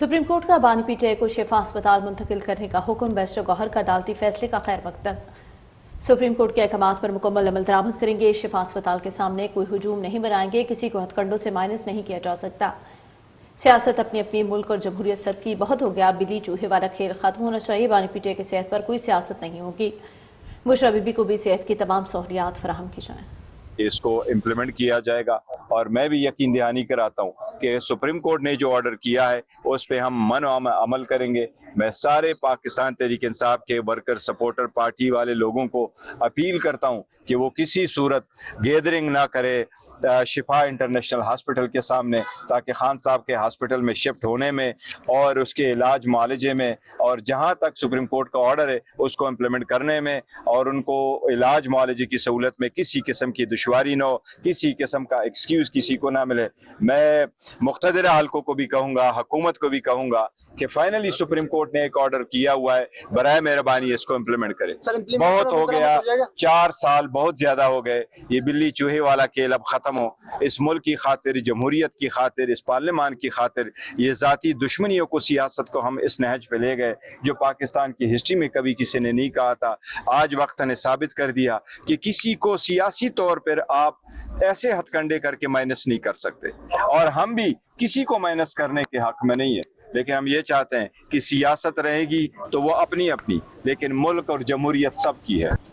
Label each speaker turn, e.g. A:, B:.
A: Supreme court का बानी PTI को शिफा अस्पताल मुंतकिल करने का हुक्म बैरिस्टर गौहर का अदालती फैसले का खैर मकदम। सुप्रीम कोर्ट के अहकाम पर मुकम्मल अमल दरामद करेंगे। शिफा अस्पताल के सामने कोई हुजूम नहीं बनाएंगे, किसी को हथकंडों से माइनस नहीं किया जा सकता। सियासत अपनी अपनी, मुल्क और जमहूरियत सबकी, बहुत हो गया, बिल्ली चूहे वाला खेल खत्म होना चाहिए। बानी पीटीआई की सेहत पर कोई सियासत नहीं होगी। बुशरा बीबी को भी सेहत की तमाम सहूलियात फराहम की जाएं।
B: इसको इम्प्लीमेंट किया जाएगा और मैं भी यकीन दहानी कराता हूँ कि सुप्रीम कोर्ट ने जो ऑर्डर किया है उस पर हम मन अमल करेंगे। मैं सारे पाकिस्तान तहरीक इंसाफ के वर्कर सपोर्टर पार्टी वाले लोगों को अपील करता हूँ कि वो किसी सूरत गैदरिंग ना करे शिफा इंटरनेशनल हॉस्पिटल के सामने, ताकि खान साहब के हॉस्पिटल में शिफ्ट होने में और उसके इलाज मुआलजे में और जहाँ तक सुप्रीम कोर्ट का ऑर्डर है उसको इम्प्लीमेंट करने में और उनको इलाज मुआलजे की सहूलत में किसी किस्म की दुश्वारी न हो, किसी किस्म का एक्सक्यूज किसी को ना मिले। मैं मुख्तदर हल्कों को भी कहूँगा, हुकूमत को भी कहूँगा कि फाइनली सुप्रीम कोर्ट ने एक ऑर्डर किया हुआ है, बराए मेहरबानी इसको इम्प्लीमेंट करें। बहुत हो गया, 4 साल बहुत ज्यादा हो गए। ये बिल्ली चूहे वाला खेल अब खत्म हो। इस मुल्क की खातिर, जमहूरियत की खातिर, इस पार्लियामान की खातिर ये जाती दुश्मनियों को, सियासत को हम इस नहज पे ले गए जो पाकिस्तान की हिस्ट्री में कभी किसी ने नहीं कहा था। आज वक्त ने साबित कर दिया कि किसी को सियासी तौर पर आप ऐसे हथकंडे करके माइनस नहीं कर सकते और हम भी किसी को माइनस करने के हक में नहीं है। लेकिन हम ये चाहते हैं कि सियासत रहेगी तो वो अपनी अपनी, लेकिन मुल्क और जमहूरियत सबकी है।